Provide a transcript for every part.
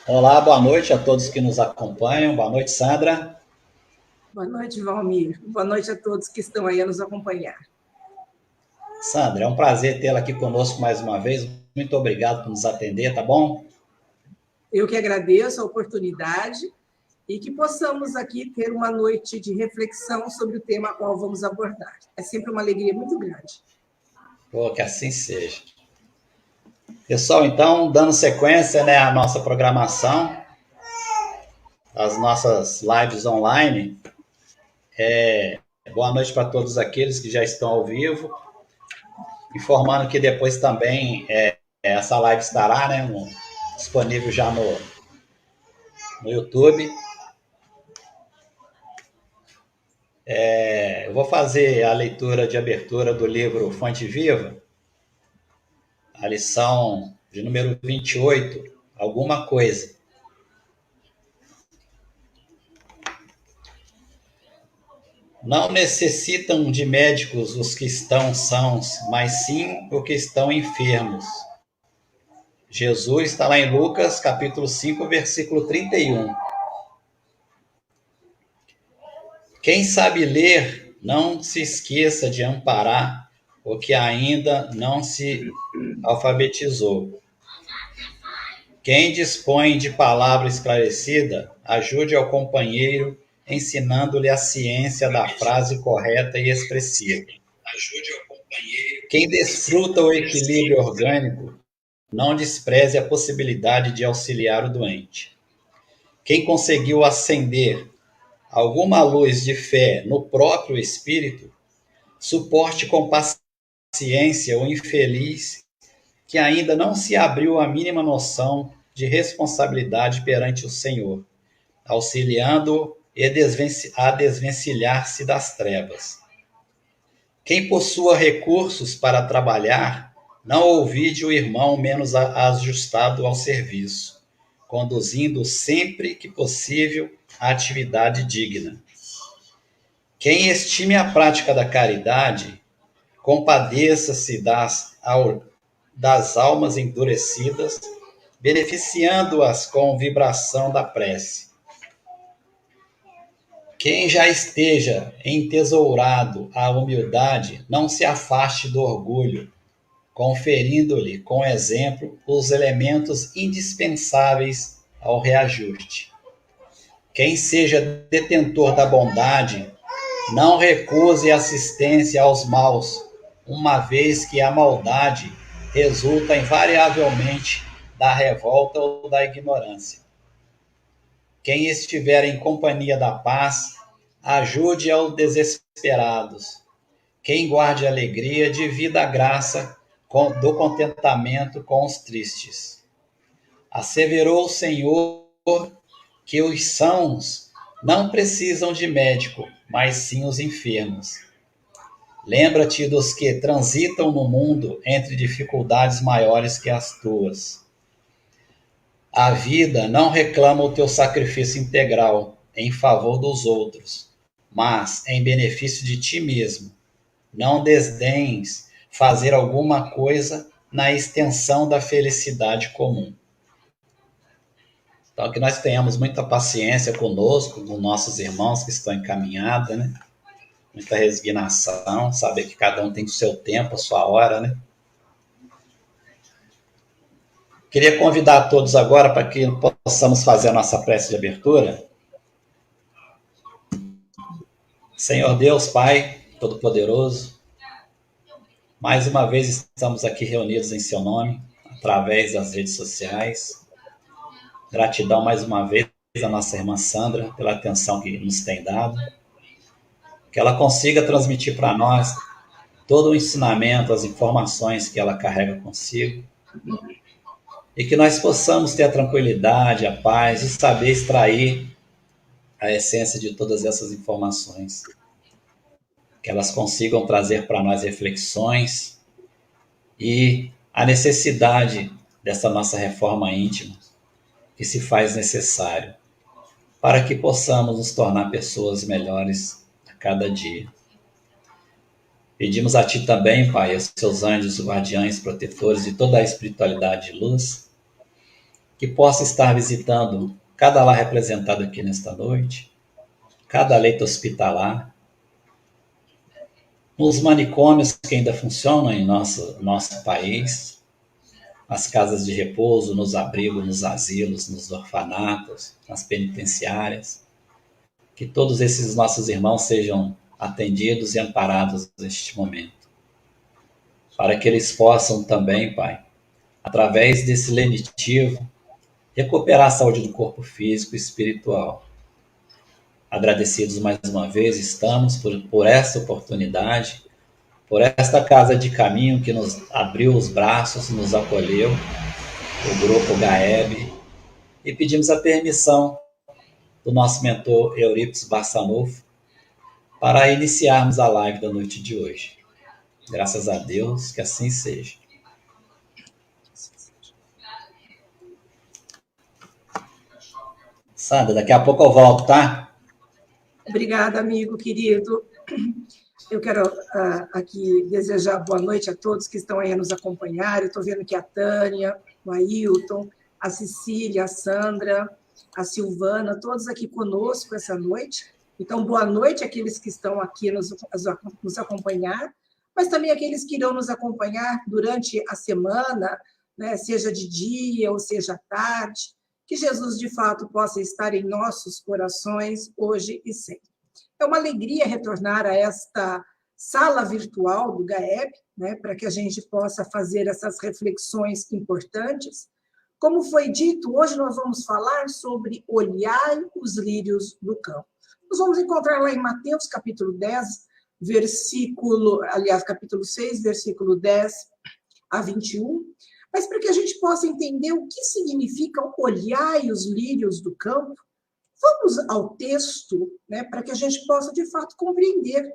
Olá, boa noite a todos que nos acompanham. Boa noite, Sandra. Boa noite, Valmir. Boa noite a todos que estão aí a nos acompanhar. Sandra, é um prazer tê-la aqui conosco mais uma vez. Muito obrigado por nos atender, tá bom? Eu que agradeço a oportunidade e que possamos aqui ter uma noite de reflexão sobre o tema a qual vamos abordar. É sempre uma alegria muito grande. Pô, que assim seja. Pessoal, então, dando sequência, né, à nossa programação, às nossas lives online, boa noite para todos aqueles que já estão ao vivo. Informando que depois também essa live estará, né, disponível já no YouTube. Eu vou fazer a leitura de abertura do livro Fonte Viva, a lição de número 28, alguma coisa. Não necessitam de médicos os que estão sãos, mas sim os que estão enfermos. Jesus está lá em Lucas, capítulo 5, versículo 31. Quem sabe ler, não se esqueça de amparar o que ainda não se alfabetizou. Quem dispõe de palavra esclarecida, ajude ao companheiro ensinando-lhe a ciência da frase correta e expressiva. Quem desfruta o equilíbrio orgânico, não despreze a possibilidade de auxiliar o doente. Quem conseguiu acender alguma luz de fé no próprio espírito, suporte com paciência o infeliz que ainda não se abriu a mínima noção de responsabilidade perante o Senhor, auxiliando-o a desvencilhar-se das trevas. Quem possua recursos para trabalhar, não ouvide o irmão menos ajustado ao serviço, conduzindo sempre que possível a atividade digna. Quem estime a prática da caridade, compadeça-se das almas endurecidas, beneficiando-as com vibração da prece. Quem já esteja entesourado à humildade, não se afaste do orgulho, conferindo-lhe, com exemplo, os elementos indispensáveis ao reajuste. Quem seja detentor da bondade, não recuse assistência aos maus, uma vez que a maldade resulta invariavelmente da revolta ou da ignorância. Quem estiver em companhia da paz, ajude aos desesperados. Quem guarde alegria, divida a graça do contentamento com os tristes. Asseverou o Senhor que os sãos não precisam de médico, mas sim os enfermos. Lembra-te dos que transitam no mundo entre dificuldades maiores que as tuas. A vida não reclama o teu sacrifício integral em favor dos outros, mas em benefício de ti mesmo. Não desdenhes fazer alguma coisa na extensão da felicidade comum. Então, que nós tenhamos muita paciência conosco, com nossos irmãos que estão encaminhados, né? Muita resignação, saber que cada um tem o seu tempo, a sua hora, né? Queria convidar a todos agora para que possamos fazer a nossa prece de abertura. Senhor Deus, Pai Todo-Poderoso, mais uma vez estamos aqui reunidos em Seu nome, através das redes sociais. Gratidão mais uma vez à nossa irmã Sandra pela atenção que nos tem dado. Que ela consiga transmitir para nós todo o ensinamento, as informações que ela carrega consigo. E que nós possamos ter a tranquilidade, a paz e saber extrair a essência de todas essas informações. Que elas consigam trazer para nós reflexões e a necessidade dessa nossa reforma íntima que se faz necessário para que possamos nos tornar pessoas melhores a cada dia. Pedimos a Ti também, Pai, aos Seus anjos, guardiães, protetores de toda a espiritualidade de luz, que possa estar visitando cada lar representado aqui nesta noite, cada leito hospitalar, nos manicômios que ainda funcionam em nosso país, nas casas de repouso, nos abrigos, nos asilos, nos orfanatos, nas penitenciárias, que todos esses nossos irmãos sejam atendidos e amparados neste momento, para que eles possam também, Pai, através desse lenitivo, recuperar a saúde do corpo físico e espiritual. Agradecidos mais uma vez estamos por esta oportunidade, por esta casa de caminho que nos abriu os braços, nos acolheu, o grupo GAEB, e pedimos a permissão do nosso mentor Eurípides Barçanufo para iniciarmos a live da noite de hoje. Graças a Deus, que assim seja. Sandra, daqui a pouco eu volto, tá? Obrigada, amigo querido. Eu quero aqui desejar boa noite a todos que estão aí a nos acompanhar. Eu estou vendo que a Tânia, o Ailton, a Cecília, a Sandra, a Silvana, todos aqui conosco essa noite. Então, boa noite àqueles que estão aqui nos acompanhar, mas também aqueles que irão nos acompanhar durante a semana, né, seja de dia ou seja à tarde, que Jesus, de fato, possa estar em nossos corações hoje e sempre. É uma alegria retornar a esta sala virtual do GAEB, né, para que a gente possa fazer essas reflexões importantes. Como foi dito, hoje nós vamos falar sobre olhai os lírios do campo. Nós vamos encontrar lá em Mateus, capítulo 10, capítulo 6, versículo 10 a 21, mas para que a gente possa entender o que significa olhai os lírios do campo, vamos ao texto, né, para que a gente possa, de fato, compreender.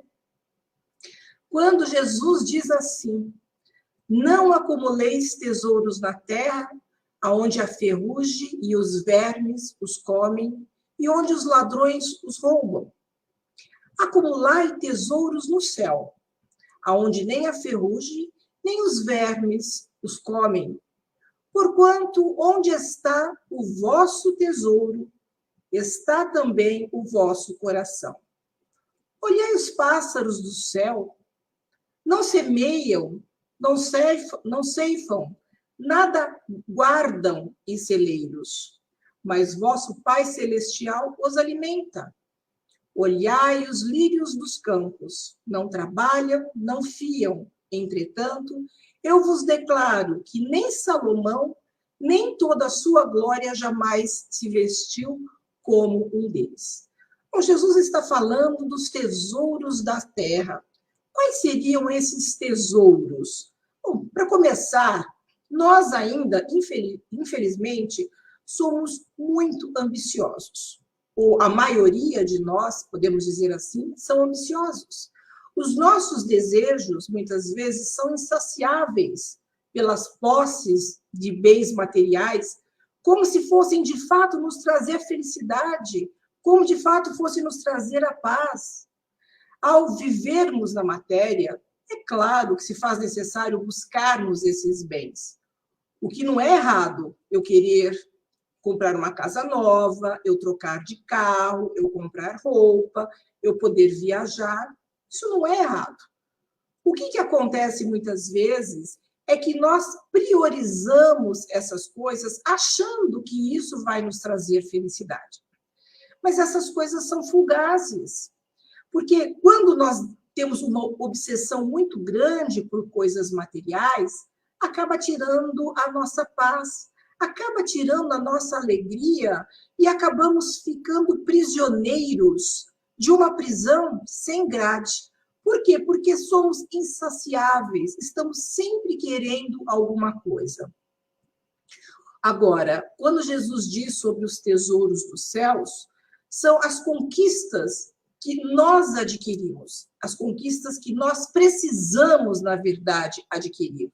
Quando Jesus diz assim, não acumuleis tesouros na terra, aonde a ferrugem e os vermes os comem, e onde os ladrões os roubam. Acumulai tesouros no céu, aonde nem a ferrugem, nem os vermes os comem. Porquanto, onde está o vosso tesouro, está também o vosso coração. Olhai os pássaros do céu, não semeiam, não ceifam, nada guardam em celeiros, mas vosso Pai Celestial os alimenta. Olhai os lírios dos campos, não trabalham, não fiam. Entretanto, eu vos declaro que nem Salomão, nem toda a sua glória jamais se vestiu como um deles. Bom, Jesus está falando dos tesouros da terra. Quais seriam esses tesouros? Bom, para começar, nós ainda, infelizmente, somos muito ambiciosos. Ou a maioria de nós, podemos dizer assim, são ambiciosos. Os nossos desejos, muitas vezes, são insaciáveis pelas posses de bens materiais, como se fossem, de fato, nos trazer felicidade, como, de fato, fossem nos trazer a paz. Ao vivermos na matéria, é claro que se faz necessário buscarmos esses bens. O que não é errado, eu querer comprar uma casa nova, eu trocar de carro, eu comprar roupa, eu poder viajar, isso não é errado. O que acontece muitas vezes é que nós priorizamos essas coisas achando que isso vai nos trazer felicidade. Mas essas coisas são fugazes, porque quando nós temos uma obsessão muito grande por coisas materiais, acaba tirando a nossa paz, acaba tirando a nossa alegria e acabamos ficando prisioneiros de uma prisão sem grade. Por quê? Porque somos insaciáveis, estamos sempre querendo alguma coisa. Agora, quando Jesus diz sobre os tesouros dos céus, são as conquistas que nós adquirimos, as conquistas que nós precisamos, na verdade, adquirir,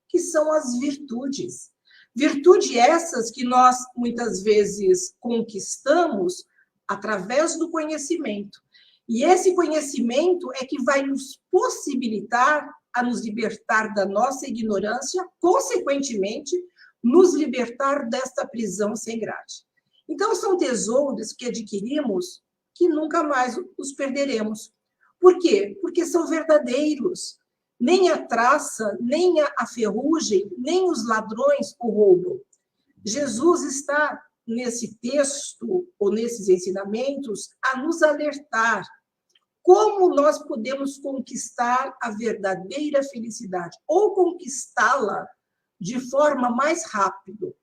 que são as virtudes. Virtude essas que nós, muitas vezes, conquistamos através do conhecimento. E esse conhecimento é que vai nos possibilitar a nos libertar da nossa ignorância, consequentemente, nos libertar desta prisão sem grade. Então, são tesouros que adquirimos que nunca mais os perderemos. Por quê? Porque são verdadeiros. Nem a traça, nem a ferrugem, nem os ladrões o roubam. Jesus está nesse texto, ou nesses ensinamentos, a nos alertar como nós podemos conquistar a verdadeira felicidade, ou conquistá-la de forma mais rápida.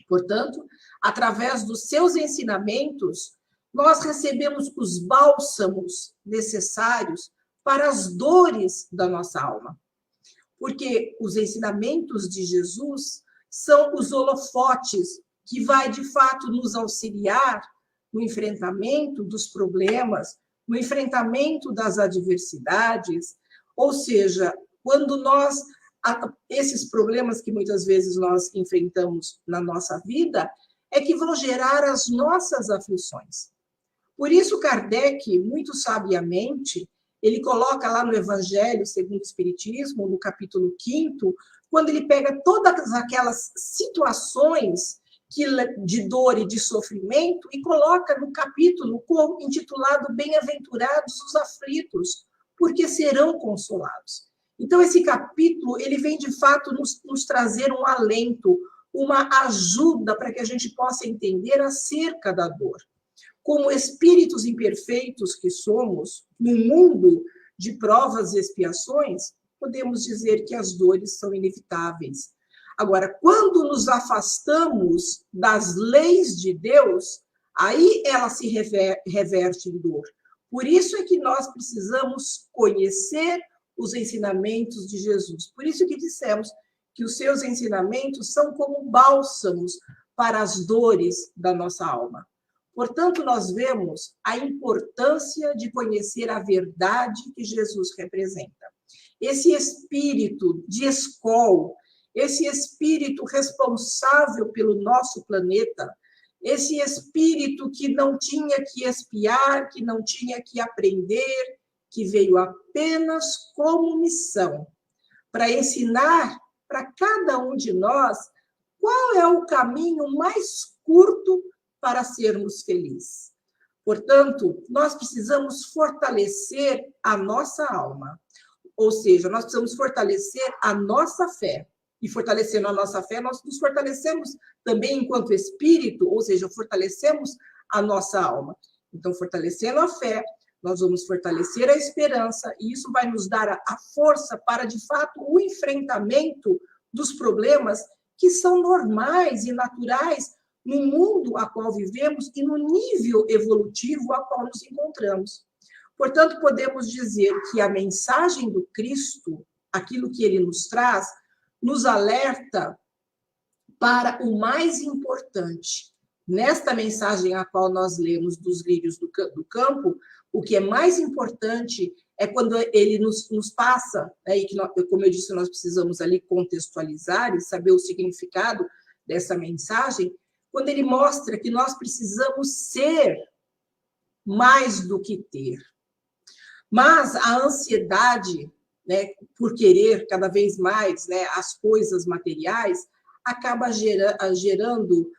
Portanto, através dos seus ensinamentos, nós recebemos os bálsamos necessários para as dores da nossa alma. Porque os ensinamentos de Jesus são os holofotes que vai, de fato, nos auxiliar no enfrentamento dos problemas, no enfrentamento das adversidades, ou seja, quando nós, esses problemas que muitas vezes nós enfrentamos na nossa vida, é que vão gerar as nossas aflições. Por isso, Kardec, muito sabiamente, ele coloca lá no Evangelho segundo o Espiritismo, no capítulo 5º, quando ele pega todas aquelas situações de dor e de sofrimento e coloca no capítulo intitulado Bem-aventurados os aflitos, porque serão consolados. Então, esse capítulo, ele vem, de fato, nos trazer um alento, uma ajuda para que a gente possa entender acerca da dor. Como espíritos imperfeitos que somos, no mundo de provas e expiações, podemos dizer que as dores são inevitáveis. Agora, quando nos afastamos das leis de Deus, aí ela se reverte em dor. Por isso é que nós precisamos conhecer os ensinamentos de Jesus. Por isso que dissemos que os seus ensinamentos são como bálsamos para as dores da nossa alma. Portanto, nós vemos a importância de conhecer a verdade que Jesus representa. Esse espírito de escol, esse espírito responsável pelo nosso planeta, esse espírito que não tinha que espiar, que não tinha que aprender, que veio apenas como missão, para ensinar para cada um de nós qual é o caminho mais curto para sermos felizes. Portanto, nós precisamos fortalecer a nossa alma, ou seja, nós precisamos fortalecer a nossa fé. E fortalecendo a nossa fé, nós nos fortalecemos também enquanto espírito, ou seja, fortalecemos a nossa alma. Então, fortalecendo a fé, nós vamos fortalecer a esperança, e isso vai nos dar a força para, de fato, o enfrentamento dos problemas que são normais e naturais no mundo a qual vivemos e no nível evolutivo a qual nos encontramos. Portanto, podemos dizer que a mensagem do Cristo, aquilo que ele nos traz, nos alerta para o mais importante. Nesta mensagem a qual nós lemos dos lírios do campo, o que é mais importante é quando ele nos passa, e que, como eu disse, nós precisamos ali contextualizar e saber o significado dessa mensagem, quando ele mostra que nós precisamos ser mais do que ter. Mas a ansiedade, por querer cada vez mais as coisas materiais, acaba gerando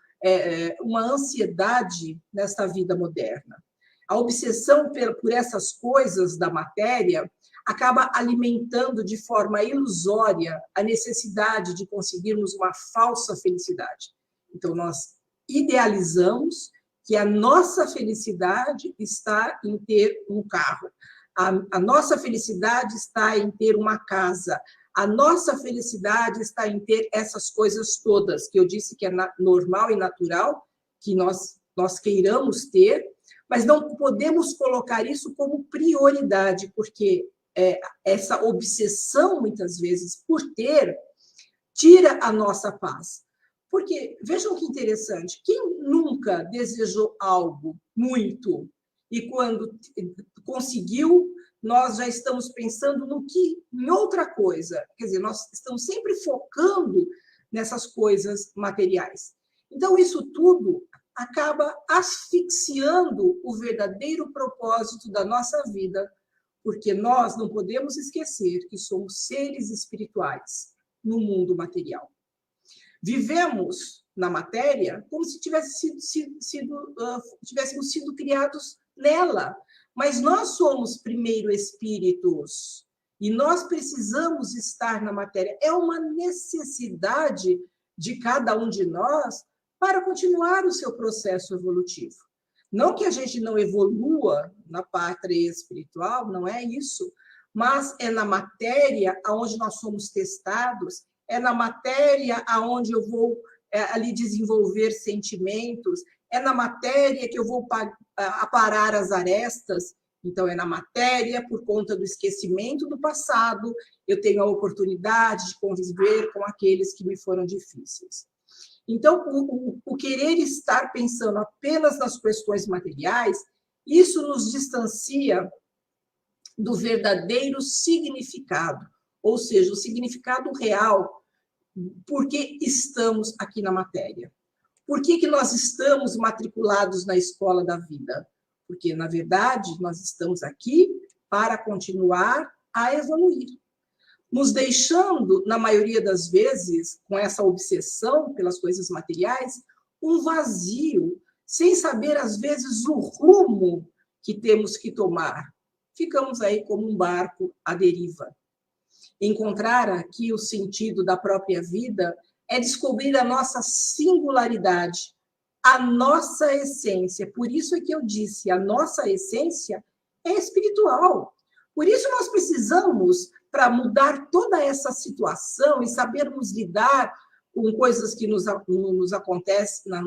uma ansiedade nesta vida moderna. A obsessão por essas coisas da matéria acaba alimentando de forma ilusória a necessidade de conseguirmos uma falsa felicidade. Então, nós idealizamos que a nossa felicidade está em ter um carro, a nossa felicidade está em ter uma casa, a nossa felicidade está em ter essas coisas todas, que eu disse que é normal e natural, que nós queiramos ter, mas não podemos colocar isso como prioridade, porque essa obsessão, muitas vezes, por ter, tira a nossa paz. Porque, vejam que interessante, quem nunca desejou algo muito e quando conseguiu, nós já estamos pensando em outra coisa. Quer dizer, nós estamos sempre focando nessas coisas materiais. Então, isso tudo acaba asfixiando o verdadeiro propósito da nossa vida, porque nós não podemos esquecer que somos seres espirituais no mundo material. Vivemos na matéria como se tivéssemos sido criados nela, mas nós somos primeiro espíritos e nós precisamos estar na matéria. É uma necessidade de cada um de nós para continuar o seu processo evolutivo. Não que a gente não evolua na pátria espiritual, não é isso, mas é na matéria onde nós somos testados, é na matéria onde eu vou ali desenvolver sentimentos, é na matéria que eu vou aparar as arestas. Então, é na matéria, por conta do esquecimento do passado, eu tenho a oportunidade de conviver com aqueles que me foram difíceis. Então, o querer estar pensando apenas nas questões materiais, isso nos distancia do verdadeiro significado, ou seja, o significado real, por que estamos aqui na matéria. Por que nós estamos matriculados na escola da vida? Porque, na verdade, nós estamos aqui para continuar a evoluir, nos deixando, na maioria das vezes, com essa obsessão pelas coisas materiais, um vazio, sem saber, às vezes, o rumo que temos que tomar. Ficamos aí como um barco à deriva. Encontrar aqui o sentido da própria vida é descobrir a nossa singularidade, a nossa essência. Por isso é que eu disse, a nossa essência é espiritual. Por isso nós precisamos, para mudar toda essa situação e sabermos lidar com coisas que nos acontecem na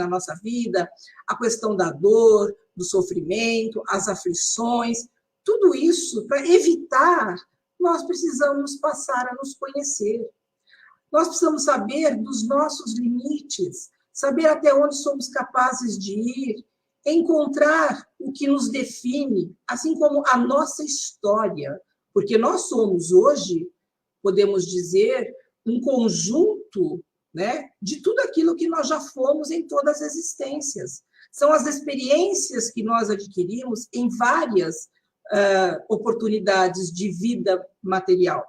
nossa vida, a questão da dor, do sofrimento, as aflições, tudo isso, para evitar, nós precisamos passar a nos conhecer. Nós precisamos saber dos nossos limites, saber até onde somos capazes de ir, encontrar o que nos define, assim como a nossa história, porque nós somos hoje, podemos dizer, um conjunto, né, de tudo aquilo que nós já fomos em todas as existências. São as experiências que nós adquirimos em várias oportunidades de vida material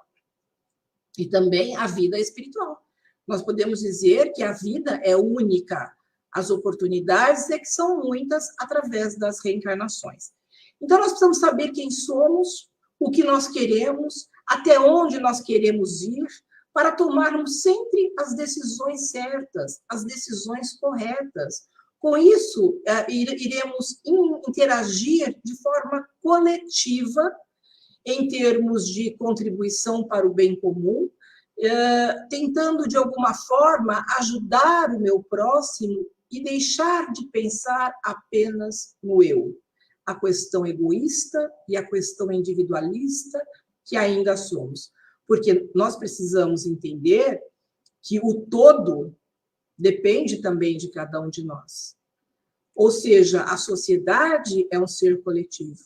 e também a vida espiritual. Nós podemos dizer que a vida é única, as oportunidades é que são muitas através das reencarnações. Então, nós precisamos saber quem somos, o que nós queremos, até onde nós queremos ir, para tomarmos sempre as decisões certas, as decisões corretas. Com isso, iremos interagir de forma coletiva, em termos de contribuição para o bem comum, tentando, de alguma forma, ajudar o meu próximo e deixar de pensar apenas no eu. A questão egoísta e a questão individualista que ainda somos. Porque nós precisamos entender que o todo depende também de cada um de nós. Ou seja, a sociedade é um ser coletivo.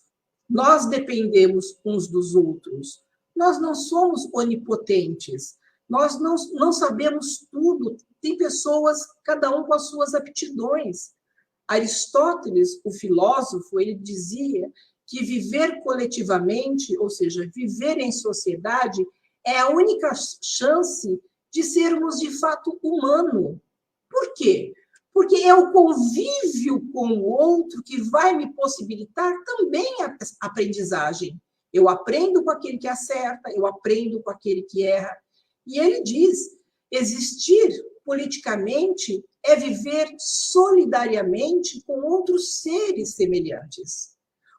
Nós dependemos uns dos outros. Nós não somos onipotentes. Nós não sabemos tudo. Tem pessoas, cada um com as suas aptidões. Aristóteles, o filósofo, ele dizia que viver coletivamente, ou seja, viver em sociedade, é a única chance de sermos, de fato, humano. Por quê? Porque é o convívio com o outro que vai me possibilitar também a aprendizagem. Eu aprendo com aquele que acerta, eu aprendo com aquele que erra. E ele diz, existir politicamente é viver solidariamente com outros seres semelhantes.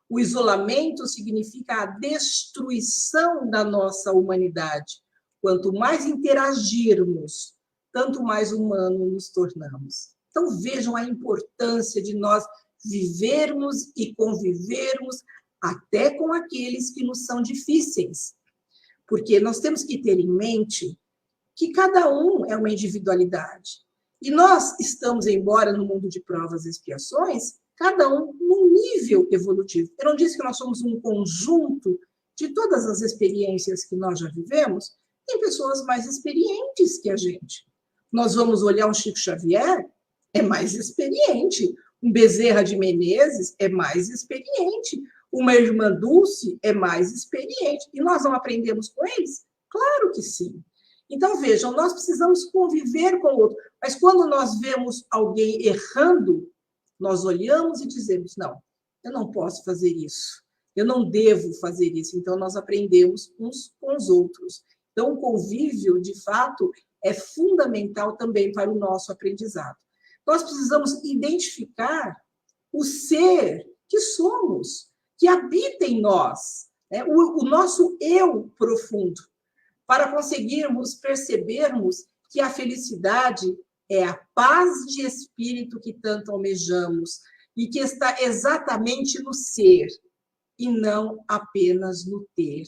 O isolamento significa a destruição da nossa humanidade. Quanto mais interagirmos, tanto mais humanos nos tornamos. Então, vejam a importância de nós vivermos e convivermos até com aqueles que nos são difíceis. Porque nós temos que ter em mente que cada um é uma individualidade. E nós estamos, embora no mundo de provas e expiações, cada um num nível evolutivo. Eu não disse que nós somos um conjunto de todas as experiências que nós já vivemos. Tem pessoas mais experientes que a gente. Nós vamos olhar um Chico Xavier, é mais experiente. Um Bezerra de Menezes é mais experiente. Uma Irmã Dulce é mais experiente. E nós não aprendemos com eles? Claro que sim. Então, vejam, nós precisamos conviver com o outro, mas quando nós vemos alguém errando, nós olhamos e dizemos, não, eu não posso fazer isso, eu não devo fazer isso. Então, nós aprendemos uns com os outros. Então, o convívio, de fato, é fundamental também para o nosso aprendizado. Nós precisamos identificar o ser que somos, que habita em nós, né? O nosso eu profundo, para conseguirmos percebermos que a felicidade é a paz de espírito que tanto almejamos e que está exatamente no ser e não apenas no ter.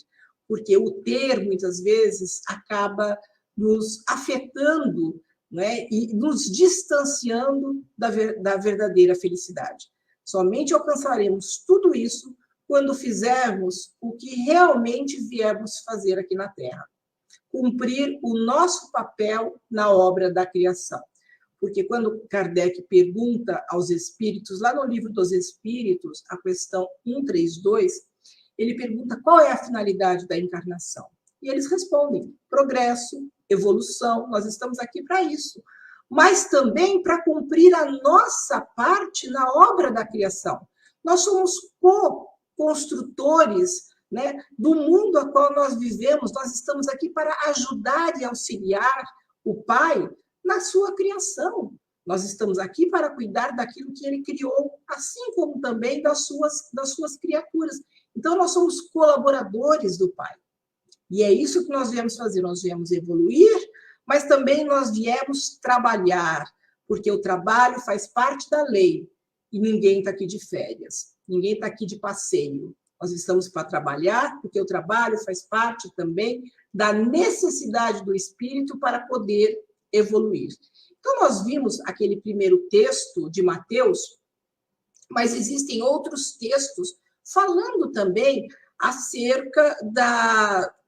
Porque o ter, muitas vezes, acaba nos afetando, né, e nos distanciando da verdadeira felicidade. Somente alcançaremos tudo isso quando fizermos o que realmente viemos fazer aqui na Terra. Cumprir o nosso papel na obra da criação. Porque quando Kardec pergunta aos espíritos, lá no Livro dos Espíritos, a questão 132, ele pergunta qual é a finalidade da encarnação. E eles respondem, progresso, evolução, nós estamos aqui para isso. Mas também para cumprir a nossa parte na obra da criação. Nós somos co-construtores, né, do mundo a qual nós vivemos. Nós estamos aqui para ajudar e auxiliar o Pai na sua criação. Nós estamos aqui para cuidar daquilo que ele criou, assim como também das suas criaturas. Então, nós somos colaboradores do Pai. E é isso que nós viemos fazer. Nós viemos evoluir, mas também nós viemos trabalhar, porque o trabalho faz parte da lei. E ninguém está aqui de férias, ninguém está aqui de passeio. Nós estamos para trabalhar, porque o trabalho faz parte também da necessidade do espírito para poder evoluir. Então, nós vimos aquele primeiro texto de Mateus, mas existem outros textos falando também acerca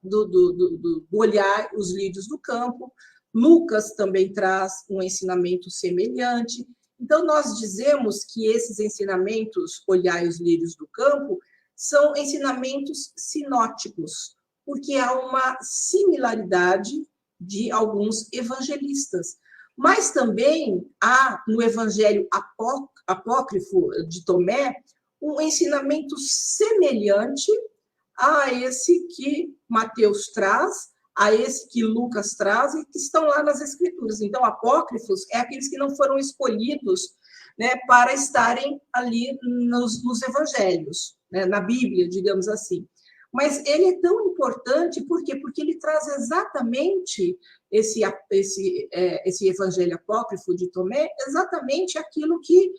do olhar os lírios do campo. Lucas também traz um ensinamento semelhante. Então, nós dizemos que esses ensinamentos, olhai os lírios do campo, são ensinamentos sinóticos, porque há uma similaridade de alguns evangelistas. Mas também há, no evangelho apócrifo de Tomé, um ensinamento semelhante a esse que Mateus traz, a esse que Lucas traz e que estão lá nas Escrituras. Então, apócrifos é aqueles que não foram escolhidos, né, para estarem ali nos evangelhos, né, na Bíblia, digamos assim. Mas ele é tão importante, por quê? Porque ele traz exatamente esse evangelho apócrifo de Tomé, exatamente aquilo que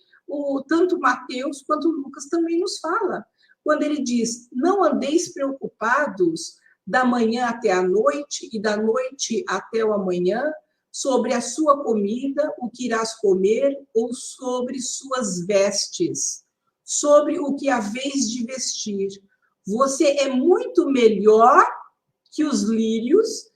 tanto Mateus quanto Lucas também nos fala. Quando ele diz, não andeis preocupados da manhã até a noite e da noite até o amanhã, sobre a sua comida, o que irás comer, ou sobre suas vestes, sobre o que haveis de vestir. Você é muito melhor que os lírios,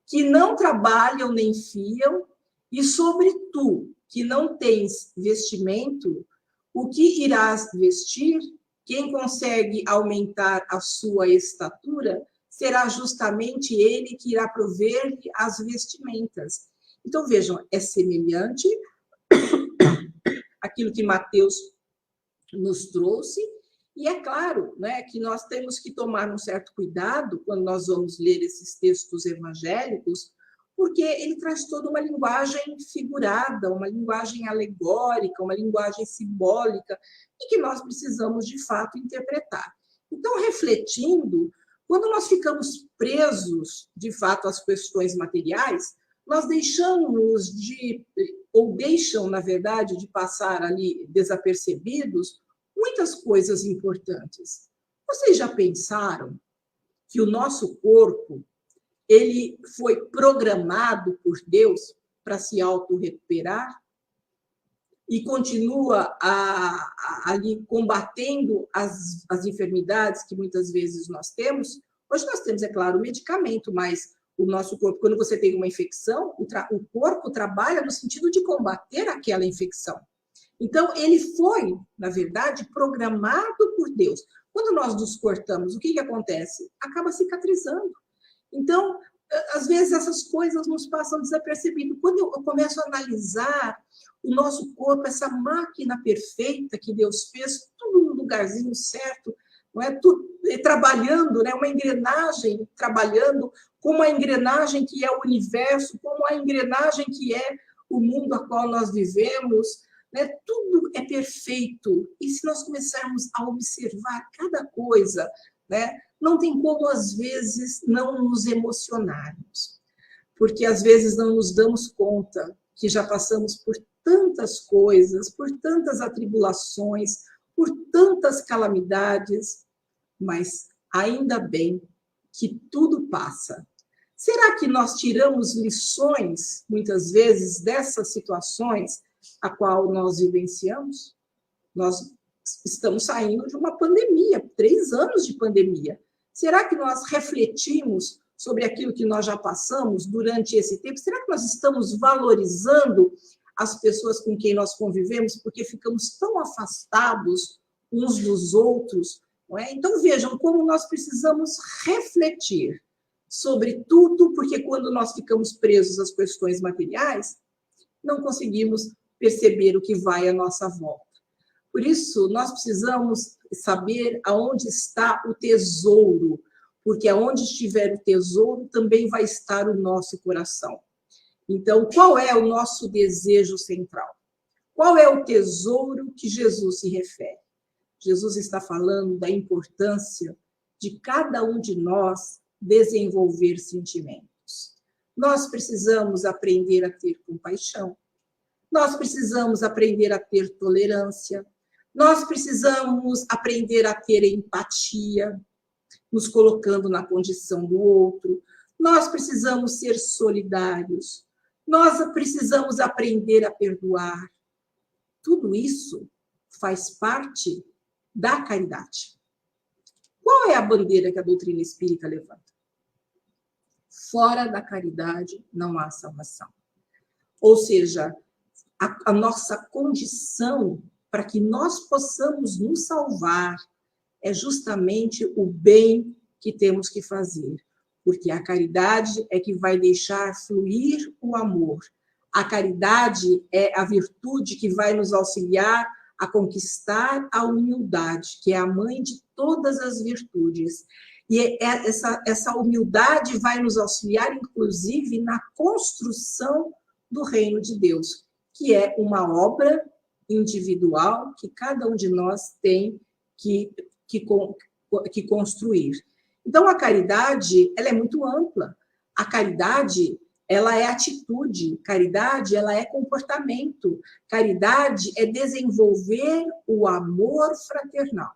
que não trabalham nem fiam, e sobre tu, que não tens vestimento, o que irás vestir? Quem consegue aumentar a sua estatura, será justamente ele que irá prover-lhe as vestimentas. Então, vejam, é semelhante aquilo que Mateus nos trouxe, e é claro, né, que nós temos que tomar um certo cuidado quando nós vamos ler esses textos evangélicos, porque ele traz toda uma linguagem figurada, uma linguagem alegórica, uma linguagem simbólica, e que nós precisamos, de fato, interpretar. Então, refletindo, quando nós ficamos presos, de fato, às questões materiais, nós deixamos ou deixam, na verdade, de passar ali desapercebidos muitas coisas importantes. Vocês já pensaram que o nosso corpo ele foi programado por Deus para se autorrecuperar e continua ali combatendo as enfermidades que muitas vezes nós temos? Hoje nós temos, é claro, o medicamento, mas o nosso corpo, quando você tem uma infecção, o corpo trabalha no sentido de combater aquela infecção. Então, ele foi, na verdade, programado por Deus. Quando nós nos cortamos, o que acontece? Acaba cicatrizando. Então, às vezes essas coisas nos passam desapercebidas. Quando eu começo a analisar o nosso corpo, essa máquina perfeita que Deus fez, tudo no lugarzinho certo, não é? Tudo trabalhando, né? Uma engrenagem trabalhando, como a engrenagem que é o universo, como a engrenagem que é o mundo a qual nós vivemos, né? Tudo é perfeito. E se nós começarmos a observar cada coisa, né? Não tem como, às vezes, não nos emocionarmos, porque às vezes não nos damos conta que já passamos por tantas coisas, por tantas atribulações, por tantas calamidades, mas ainda bem que tudo passa. Será que nós tiramos lições, muitas vezes, dessas situações a qual nós vivenciamos? Nós estamos saindo de uma pandemia, 3 anos de pandemia. Será que nós refletimos sobre aquilo que nós já passamos durante esse tempo? Será que nós estamos valorizando as pessoas com quem nós convivemos porque ficamos tão afastados uns dos outros? Não é? Então, vejam como nós precisamos refletir sobre tudo, porque quando nós ficamos presos às questões materiais, não conseguimos perceber o que vai à nossa volta. Por isso, nós precisamos saber aonde está o tesouro, porque aonde estiver o tesouro, também vai estar o nosso coração. Então, qual é o nosso desejo central? Qual é o tesouro que Jesus se refere? Jesus está falando da importância de cada um de nós desenvolver sentimentos. Nós precisamos aprender a ter compaixão. Nós precisamos aprender a ter tolerância. Nós precisamos aprender a ter empatia, nos colocando na condição do outro. Nós precisamos ser solidários. Nós precisamos aprender a perdoar. Tudo isso faz parte da caridade. Qual é a bandeira que a doutrina espírita levanta? Fora da caridade não há salvação. Ou seja, a nossa condição para que nós possamos nos salvar é justamente o bem que temos que fazer, porque a caridade é que vai deixar fluir o amor. A caridade é a virtude que vai nos auxiliar a conquistar a humildade, que é a mãe de todas as virtudes. E essa humildade vai nos auxiliar, inclusive, na construção do reino de Deus, que é uma obra individual que cada um de nós tem que construir. Então, a caridade, ela é muito ampla. A caridade, ela é atitude. Caridade, ela é comportamento. Caridade é desenvolver o amor fraternal.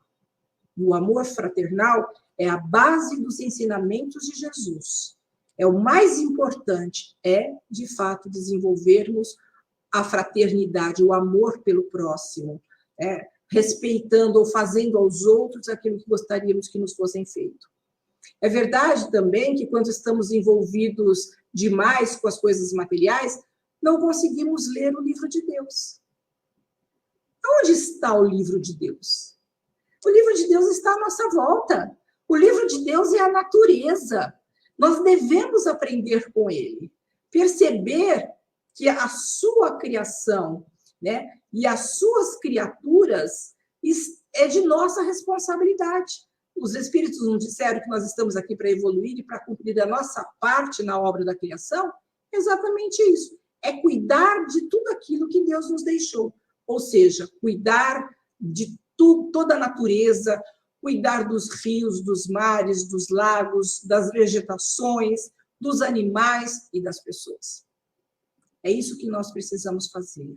O amor fraternal é a base dos ensinamentos de Jesus. É o mais importante, de fato, desenvolvermos a fraternidade, o amor pelo próximo, respeitando ou fazendo aos outros aquilo que gostaríamos que nos fossem feito. É verdade também que quando estamos envolvidos demais com as coisas materiais, não conseguimos ler o livro de Deus. Onde está o livro de Deus? O livro de Deus está à nossa volta. O livro de Deus é a natureza. Nós devemos aprender com ele, perceber que a sua criação, né, e as suas criaturas é de nossa responsabilidade. Os espíritos nos disseram que nós estamos aqui para evoluir e para cumprir a nossa parte na obra da criação? Exatamente isso. É cuidar de tudo aquilo que Deus nos deixou. Ou seja, cuidar de toda a natureza, cuidar dos rios, dos mares, dos lagos, das vegetações, dos animais e das pessoas. É isso que nós precisamos fazer.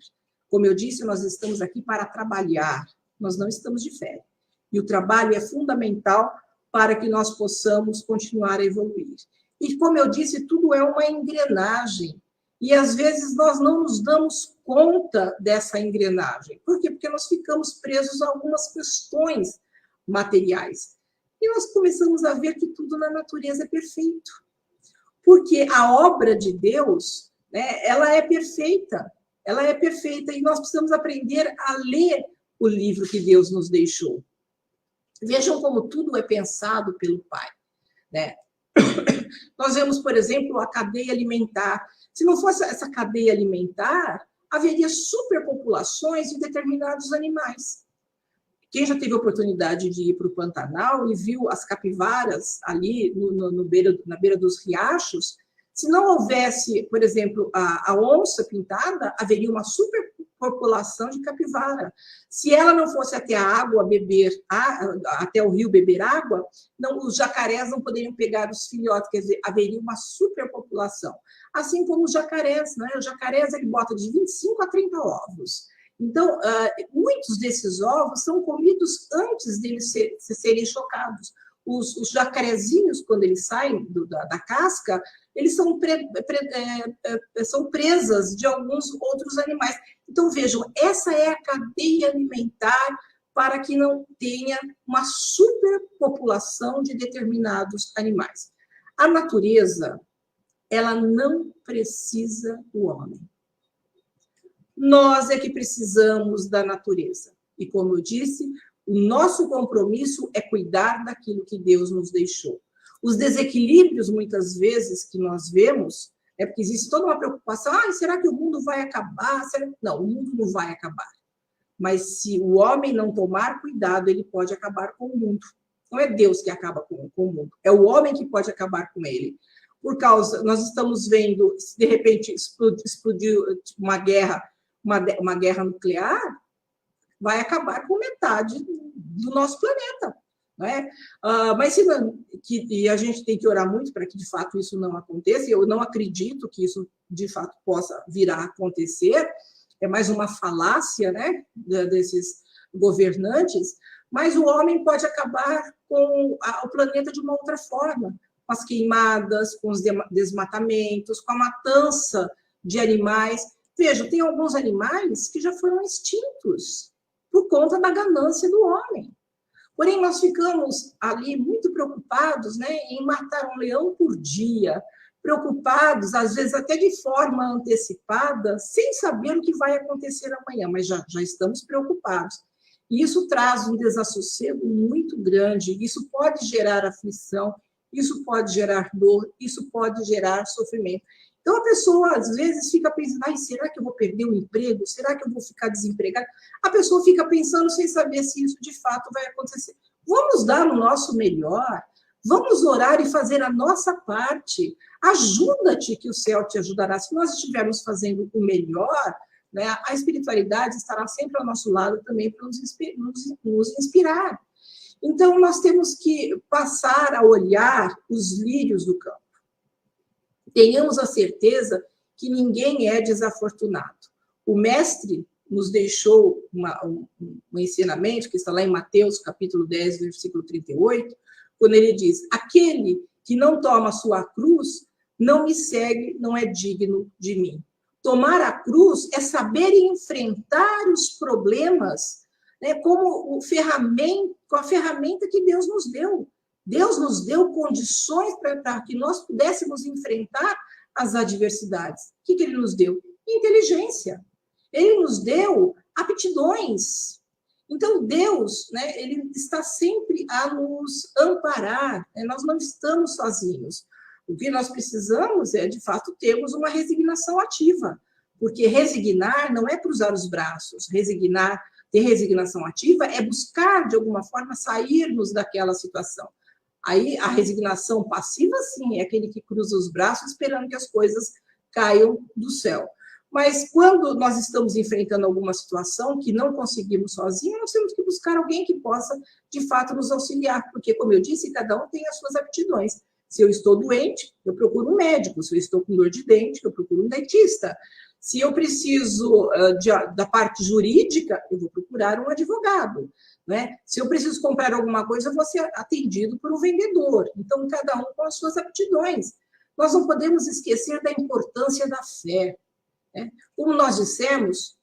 Como eu disse, nós estamos aqui para trabalhar, nós não estamos de férias. E o trabalho é fundamental para que nós possamos continuar a evoluir. E, como eu disse, tudo é uma engrenagem. E, às vezes, nós não nos damos conta dessa engrenagem. Por quê? Porque nós ficamos presos a algumas questões materiais. E nós começamos a ver que tudo na natureza é perfeito. Porque a obra de Deus, né, ela é perfeita. Ela é perfeita e nós precisamos aprender a ler o livro que Deus nos deixou. Vejam como tudo é pensado pelo Pai, né? Nós vemos, por exemplo, a cadeia alimentar. Se não fosse essa cadeia alimentar, haveria superpopulações de determinados animais. Quem já teve a oportunidade de ir para o Pantanal e viu as capivaras ali na beira dos riachos, se não houvesse, por exemplo, a onça pintada, haveria uma superpopulação de capivara. Se ela não fosse até a água beber, até o rio beber água, não, os jacarés não poderiam pegar os filhotes, quer dizer, haveria uma superpopulação. Assim como os jacarés, né? Os jacarés, ele bota de 25 a 30 ovos. Então, muitos desses ovos são comidos antes deles serem chocados. Os jacarezinhos, quando eles saem da casca, eles são presas de alguns outros animais. Então, vejam, essa é a cadeia alimentar para que não tenha uma superpopulação de determinados animais. A natureza, ela não precisa do homem. Nós é que precisamos da natureza. E, como eu disse, o nosso compromisso é cuidar daquilo que Deus nos deixou. Os desequilíbrios, muitas vezes, que nós vemos, é porque existe toda uma preocupação, será que o mundo vai acabar? Não, o mundo não vai acabar. Mas se o homem não tomar cuidado, ele pode acabar com o mundo. Não é Deus que acaba com o mundo, é o homem que pode acabar com ele. Por causa, nós estamos vendo, se de repente explodiu uma guerra nuclear, vai acabar com metade do nosso planeta. Não é? Mas e a gente tem que orar muito para que, de fato, isso não aconteça. Eu não acredito que isso, de fato, possa vir a acontecer. É mais uma falácia, né, desses governantes. Mas o homem pode acabar com o planeta de uma outra forma, com as queimadas, com os desmatamentos, com a matança de animais. Veja, tem alguns animais que já foram extintos por conta da ganância do homem. Porém, nós ficamos ali muito preocupados, né, em matar um leão por dia, preocupados, às vezes até de forma antecipada, sem saber o que vai acontecer amanhã, mas já estamos preocupados. E isso traz um desassossego muito grande, isso pode gerar aflição, isso pode gerar dor, isso pode gerar sofrimento. Então, a pessoa, às vezes, fica pensando, será que eu vou perder o emprego? Será que eu vou ficar desempregada? A pessoa fica pensando sem saber se isso, de fato, vai acontecer. Vamos dar o nosso melhor, vamos orar e fazer a nossa parte. Ajuda-te que o céu te ajudará. Se nós estivermos fazendo o melhor, né, a espiritualidade estará sempre ao nosso lado também para nos inspirar. Então, nós temos que passar a olhar os lírios do campo. Tenhamos a certeza que ninguém é desafortunado. O mestre nos deixou um ensinamento, que está lá em Mateus, capítulo 10, versículo 38, quando ele diz, aquele que não toma a sua cruz, não me segue, não é digno de mim. Tomar a cruz é saber enfrentar os problemas, né, com a ferramenta que Deus nos deu. Deus nos deu condições para que nós pudéssemos enfrentar as adversidades. O que ele nos deu? Inteligência. Ele nos deu aptidões. Então, Deus, né, ele está sempre a nos amparar. Né? Nós não estamos sozinhos. O que nós precisamos é, de fato, termos uma resignação ativa. Porque resignar não é cruzar os braços. Ter resignação ativa é buscar, de alguma forma, sairmos daquela situação. Aí, a resignação passiva, sim, é aquele que cruza os braços esperando que as coisas caiam do céu. Mas quando nós estamos enfrentando alguma situação que não conseguimos sozinhos, nós temos que buscar alguém que possa, de fato, nos auxiliar. Porque, como eu disse, cada um tem as suas aptidões. Se eu estou doente, eu procuro um médico. Se eu estou com dor de dente, eu procuro um dentista. Se eu preciso da parte jurídica, eu vou procurar um advogado. Né? Se eu preciso comprar alguma coisa, eu vou ser atendido por um vendedor. Então, cada um com as suas aptidões. Nós não podemos esquecer da importância da fé. Né? Como nós dissemos,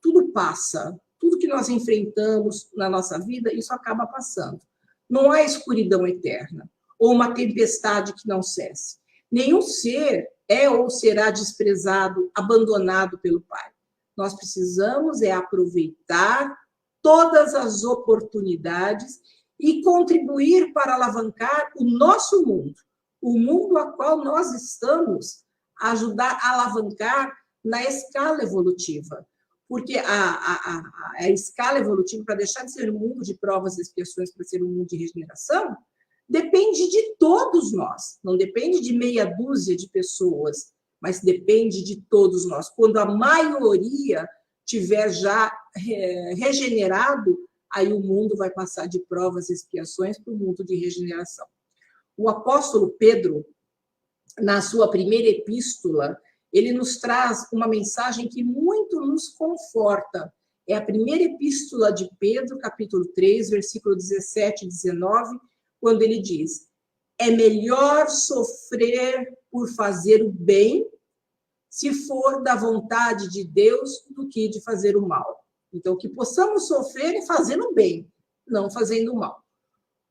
tudo passa. Tudo que nós enfrentamos na nossa vida, isso acaba passando. Não há escuridão eterna, ou uma tempestade que não cesse. Nenhum ser é ou será desprezado, abandonado pelo Pai. Nós precisamos aproveitar todas as oportunidades e contribuir para alavancar o nosso mundo. o mundo a qual nós estamos a ajudar a alavancar na escala evolutiva. Porque a escala evolutiva, para deixar de ser um mundo de provas e expiações para ser um mundo de regeneração, depende de todos nós, não depende de meia dúzia de pessoas, mas depende de todos nós. Quando a maioria tiver já regenerado, aí o mundo vai passar de provas e expiações para o mundo de regeneração. O apóstolo Pedro, na sua primeira epístola, ele nos traz uma mensagem que muito nos conforta. É a primeira epístola de Pedro, capítulo 3, versículo 17 e 19, quando ele diz: é melhor sofrer por fazer o bem, se for da vontade de Deus, do que de fazer o mal. Então, que possamos sofrer é fazendo o bem, não fazendo o mal.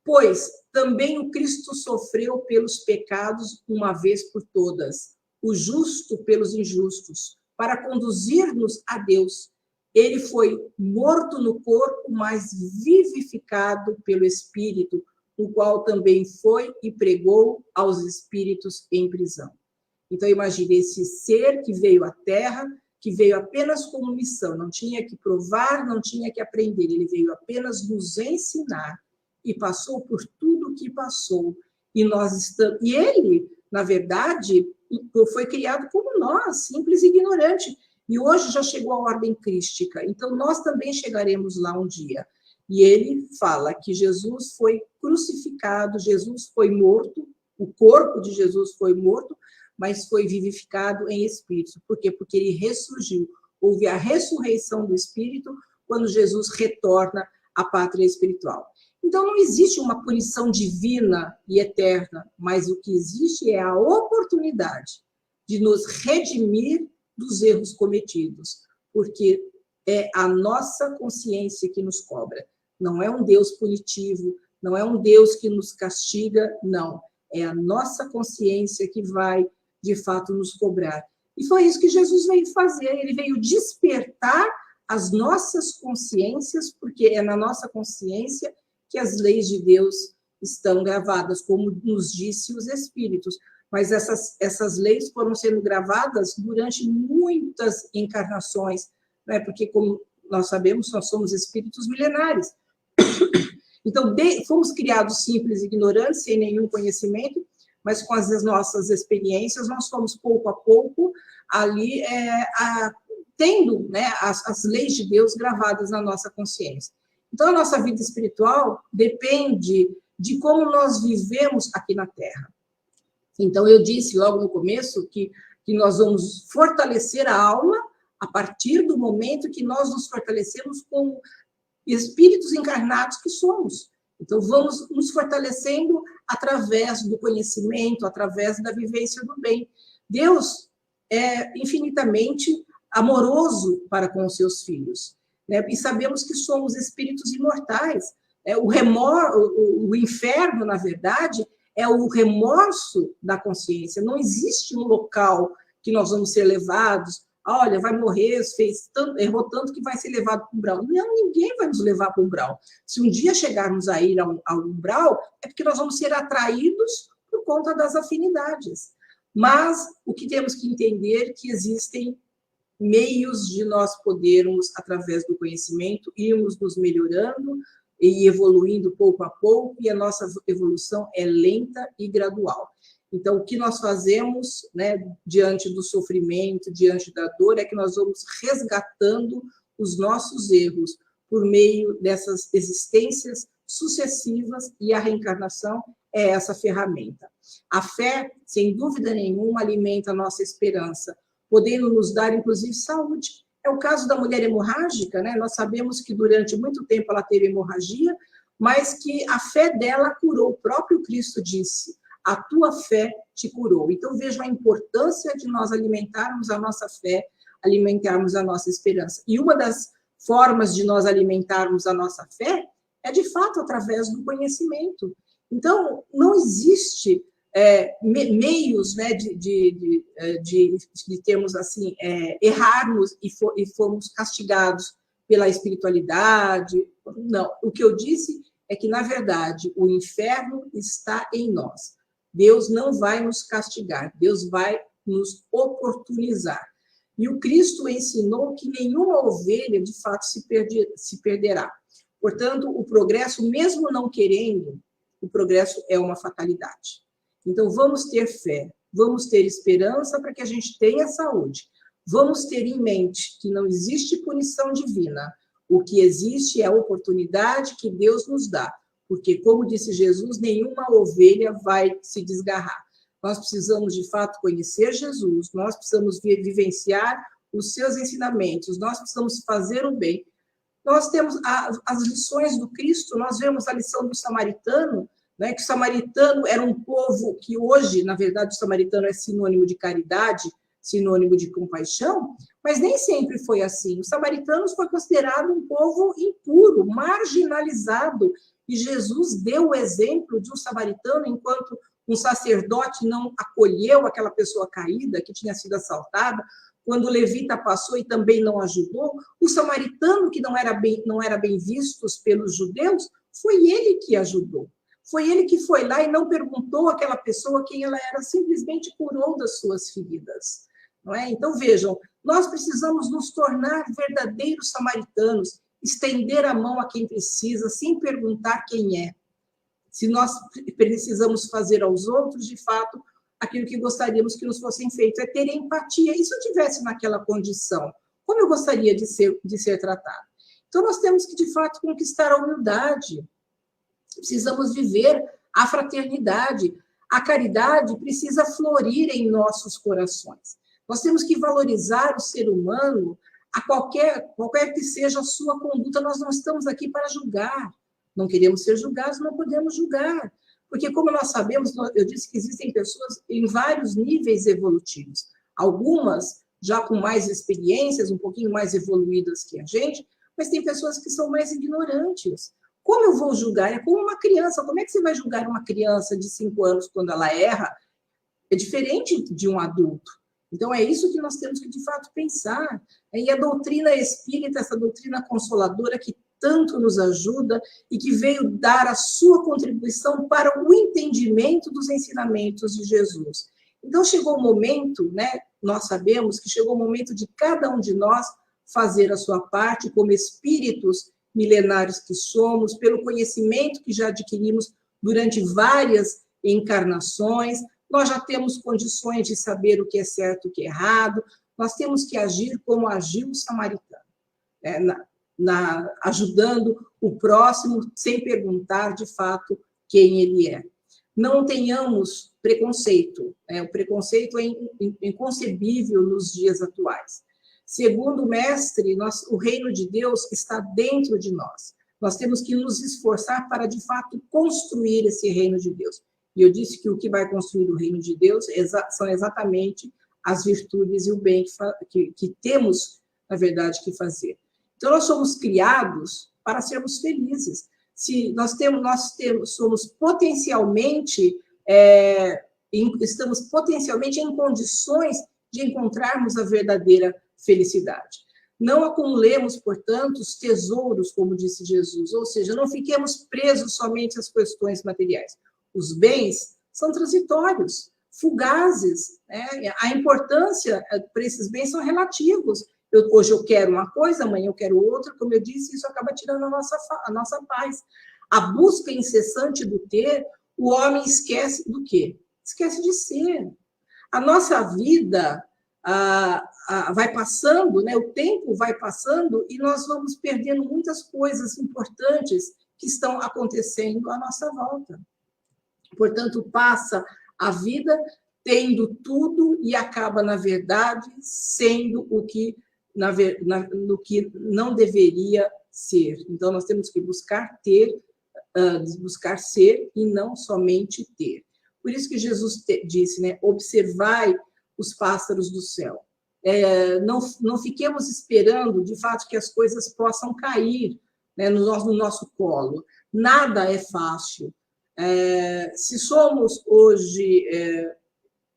Pois também o Cristo sofreu pelos pecados uma vez por todas, o justo pelos injustos, para conduzir-nos a Deus. Ele foi morto no corpo, mas vivificado pelo Espírito, o qual também foi e pregou aos espíritos em prisão. Então, imagine esse ser que veio à Terra, que veio apenas como missão, não tinha que provar, não tinha que aprender, ele veio apenas nos ensinar e passou por tudo o que passou. E nós estamos, e ele, na verdade, foi criado como nós, simples e ignorante. E hoje já chegou a ordem crística, então nós também chegaremos lá um dia. E ele fala que Jesus foi crucificado, Jesus foi morto, o corpo de Jesus foi morto, mas foi vivificado em espírito. Por quê? Porque ele ressurgiu. Houve a ressurreição do espírito quando Jesus retorna à pátria espiritual. Então, não existe uma punição divina e eterna, mas o que existe é a oportunidade de nos redimir dos erros cometidos, porque é a nossa consciência que nos cobra. Não é um Deus punitivo, não é um Deus que nos castiga, não. É a nossa consciência que vai, de fato, nos cobrar. E foi isso que Jesus veio fazer, ele veio despertar as nossas consciências, porque é na nossa consciência que as leis de Deus estão gravadas, como nos disse os Espíritos. Mas essas leis foram sendo gravadas durante muitas encarnações, né? Porque, como nós sabemos, nós somos espíritos milenares. Então, fomos criados simples e ignorantes, sem nenhum conhecimento, mas com as nossas experiências, nós fomos, pouco a pouco, ali, tendo, né, as leis de Deus gravadas na nossa consciência. Então, a nossa vida espiritual depende de como nós vivemos aqui na Terra. Então, eu disse logo no começo que nós vamos fortalecer a alma a partir do momento que nós nos fortalecemos como espíritos encarnados que somos. Então, vamos nos fortalecendo através do conhecimento, através da vivência do bem. Deus é infinitamente amoroso para com os seus filhos, né? E sabemos que somos espíritos imortais. O inferno, na verdade, é o remorso da consciência. Não existe um local que nós vamos ser levados. Olha, vai morrer, errou tanto que vai ser levado para o umbral. Não, ninguém vai nos levar para o umbral. Se um dia chegarmos a ir ao umbral, é porque nós vamos ser atraídos por conta das afinidades. Mas o que temos que entender é que existem meios de nós podermos, através do conhecimento, irmos nos melhorando e evoluindo pouco a pouco, e a nossa evolução é lenta e gradual. Então, o que nós fazemos, né, diante do sofrimento, diante da dor, é que nós vamos resgatando os nossos erros por meio dessas existências sucessivas, e a reencarnação é essa ferramenta. A fé, sem dúvida nenhuma, alimenta a nossa esperança, podendo nos dar, inclusive, saúde. É o caso da mulher hemorrágica, né? Nós sabemos que durante muito tempo ela teve hemorragia, mas que a fé dela curou. O próprio Cristo disse: a tua fé te curou. Então, veja a importância de nós alimentarmos a nossa fé, alimentarmos a nossa esperança. E uma das formas de nós alimentarmos a nossa fé é, de fato, através do conhecimento. Então, não existe meios, né, de termos, assim, errarmos e formos castigados pela espiritualidade. Não, o que eu disse é que, na verdade, o inferno está em nós. Deus não vai nos castigar, Deus vai nos oportunizar. E o Cristo ensinou que nenhuma ovelha, de fato, se perderá. Portanto, o progresso, mesmo não querendo, o progresso é uma fatalidade. Então, vamos ter fé, vamos ter esperança para que a gente tenha saúde. Vamos ter em mente que não existe punição divina. O que existe é a oportunidade que Deus nos dá. Porque, como disse Jesus, nenhuma ovelha vai se desgarrar. Nós precisamos, de fato, conhecer Jesus, nós precisamos vivenciar os seus ensinamentos, nós precisamos fazer o bem. Nós temos as lições do Cristo, nós vemos a lição do samaritano, né, que o samaritano era um povo que hoje, na verdade, o samaritano é sinônimo de caridade, sinônimo de compaixão, mas nem sempre foi assim. Os samaritanos foi considerado um povo impuro, marginalizado, e Jesus deu o exemplo de um samaritano, enquanto um sacerdote não acolheu aquela pessoa caída, que tinha sido assaltada, quando o levita passou e também não ajudou, o samaritano, que não era bem visto pelos judeus, foi ele que ajudou. Foi ele que foi lá e não perguntou àquela pessoa quem ela era, simplesmente curou das suas feridas. Não é? Então, vejam, nós precisamos nos tornar verdadeiros samaritanos, estender a mão a quem precisa, sem perguntar quem é. Se nós precisamos fazer aos outros, de fato, aquilo que gostaríamos que nos fossem feito, é ter empatia. E se eu estivesse naquela condição, como eu gostaria de ser tratado? Então, nós temos que, de fato, conquistar a humildade. Precisamos viver a fraternidade. A caridade precisa florir em nossos corações. Nós temos que valorizar o ser humano, a qualquer que seja a sua conduta. Nós não estamos aqui para julgar. Não queremos ser julgados, não podemos julgar. Porque, como nós sabemos, eu disse que existem pessoas em vários níveis evolutivos. Algumas já com mais experiências, um pouquinho mais evoluídas que a gente, mas tem pessoas que são mais ignorantes. Como eu vou julgar? É como uma criança. Como é que você vai julgar uma criança de 5 anos quando ela erra? É diferente de um adulto. Então, é isso que nós temos que, de fato, pensar. E a doutrina espírita, essa doutrina consoladora que tanto nos ajuda e que veio dar a sua contribuição para o entendimento dos ensinamentos de Jesus. Então, chegou o momento, né? Nós sabemos que chegou o momento de cada um de nós fazer a sua parte como espíritos milenários que somos, pelo conhecimento que já adquirimos durante várias encarnações. Nós já temos condições de saber o que é certo e o que é errado. Nós temos que agir como agiu o samaritano, ajudando o próximo sem perguntar, de fato, quem ele é. Não tenhamos preconceito. O preconceito é inconcebível nos dias atuais. Segundo o mestre, o reino de Deus está dentro de nós. Nós temos que nos esforçar para, de fato, construir esse reino de Deus. E eu disse que o que vai construir o reino de Deus são exatamente as virtudes e o bem que temos, na verdade, que fazer. Então, nós somos criados para sermos felizes. Se somos potencialmente, estamos potencialmente em condições de encontrarmos a verdadeira felicidade. Não acumulemos, portanto, os tesouros, como disse Jesus, ou seja, não fiquemos presos somente às questões materiais. Os bens são transitórios, fugazes, né? A importância para esses bens são relativos. Hoje eu quero uma coisa, amanhã eu quero outra, como eu disse, isso acaba tirando a nossa paz. A busca incessante do ter, o homem esquece do quê? Esquece de ser. A nossa vida vai passando, né? O tempo vai passando e nós vamos perdendo muitas coisas importantes que estão acontecendo à nossa volta. Portanto, passa a vida tendo tudo e acaba, na verdade, sendo o que no que não deveria ser. Então, nós temos que buscar buscar ser e não somente ter. Por isso que Jesus disse, né? Observai os pássaros do céu. Não fiquemos esperando, de fato, que as coisas possam cair, né, no nosso colo. Nada é fácil. Se somos hoje...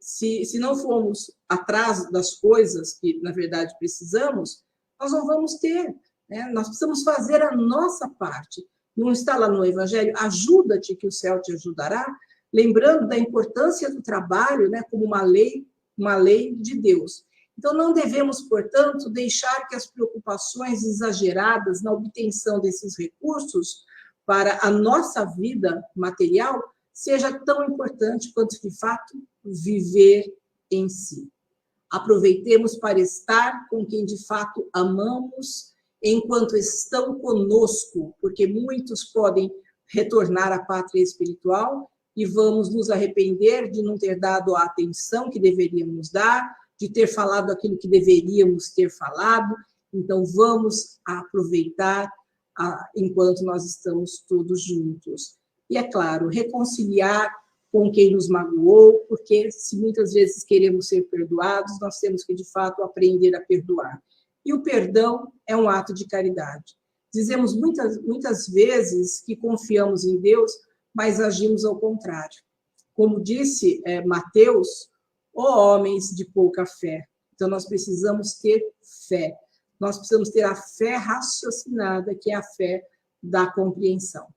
Se não formos atrás das coisas que, na verdade, precisamos, nós não vamos ter. Né? Nós precisamos fazer a nossa parte. Não está lá no Evangelho, ajuda-te que o céu te ajudará. lembrando da importância do trabalho, né, como uma lei de Deus. Então, não devemos, portanto, deixar que as preocupações exageradas na obtenção desses recursos para a nossa vida material seja tão importante quanto, de fato, viver em si. Aproveitemos para estar com quem, de fato, amamos, enquanto estão conosco, porque muitos podem retornar à pátria espiritual e vamos nos arrepender de não ter dado a atenção que deveríamos dar, de ter falado aquilo que deveríamos ter falado. Então, vamos aproveitar enquanto nós estamos todos juntos. E, é claro, reconciliar com quem nos magoou, porque se muitas vezes queremos ser perdoados, nós temos que, de fato, aprender a perdoar. E o perdão é um ato de caridade. Dizemos muitas vezes que confiamos em Deus, mas agimos ao contrário. Como disse Mateus, ó homens de pouca fé. Então, nós precisamos ter fé. Nós precisamos ter a fé raciocinada, que é a fé da compreensão.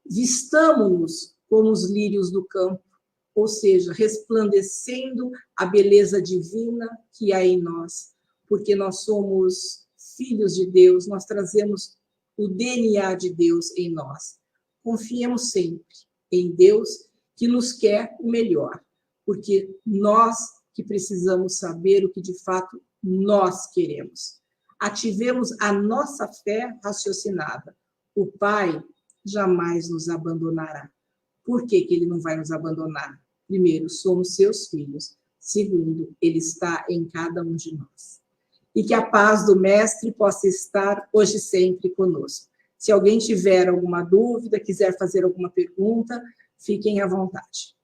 Vistamo-nos como os lírios do campo, ou seja, resplandecendo a beleza divina que há em nós, porque nós somos filhos de Deus, nós trazemos o DNA de Deus em nós. Confiemos sempre em Deus, que nos quer o melhor, porque nós que precisamos saber o que de fato nós queremos. Ativemos a nossa fé raciocinada. O Pai jamais nos abandonará. Por que Ele não vai nos abandonar? Primeiro, somos seus filhos. Segundo, Ele está em cada um de nós. E que a paz do Mestre possa estar hoje e sempre conosco. Se alguém tiver alguma dúvida, quiser fazer alguma pergunta, fiquem à vontade.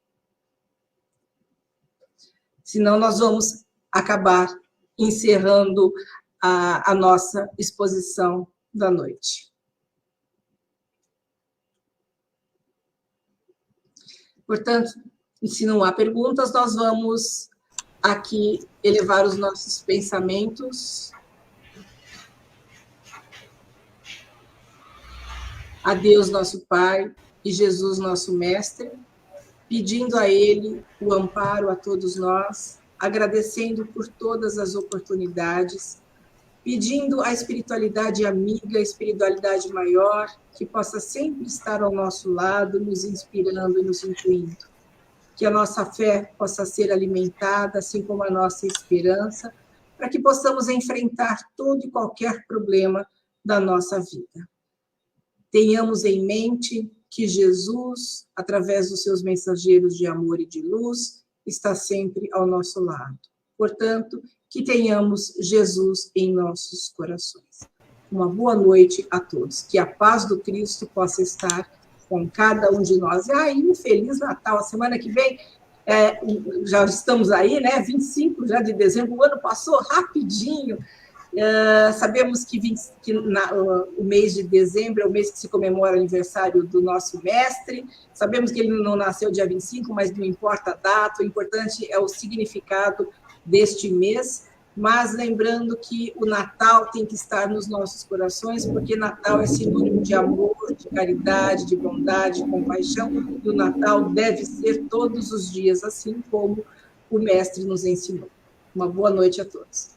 Senão, nós vamos acabar encerrando a nossa exposição da noite. Portanto, se não há perguntas, nós vamos aqui elevar os nossos pensamentos a Deus, nosso Pai, e Jesus, nosso Mestre, pedindo a Ele o amparo a todos nós, agradecendo por todas as oportunidades, pedindo a espiritualidade amiga, a espiritualidade maior, que possa sempre estar ao nosso lado, nos inspirando e nos incluindo. Que a nossa fé possa ser alimentada, assim como a nossa esperança, para que possamos enfrentar todo e qualquer problema da nossa vida. Tenhamos em mente que Jesus, através dos seus mensageiros de amor e de luz, está sempre ao nosso lado. Portanto, que tenhamos Jesus em nossos corações. Uma boa noite a todos. Que a paz do Cristo possa estar com cada um de nós. E um Feliz Natal. A semana que vem, já estamos aí, né? 25 já de dezembro. O ano passou rapidinho. Sabemos que o mês de dezembro é o mês que se comemora o aniversário do nosso mestre. Sabemos que ele não nasceu dia 25, mas não importa a data. O importante é o significado deste mês, mas lembrando que o Natal tem que estar nos nossos corações, porque Natal é sinônimo de amor, de caridade, de bondade, de compaixão, e o Natal deve ser todos os dias, assim como o Mestre nos ensinou. Uma boa noite a todos.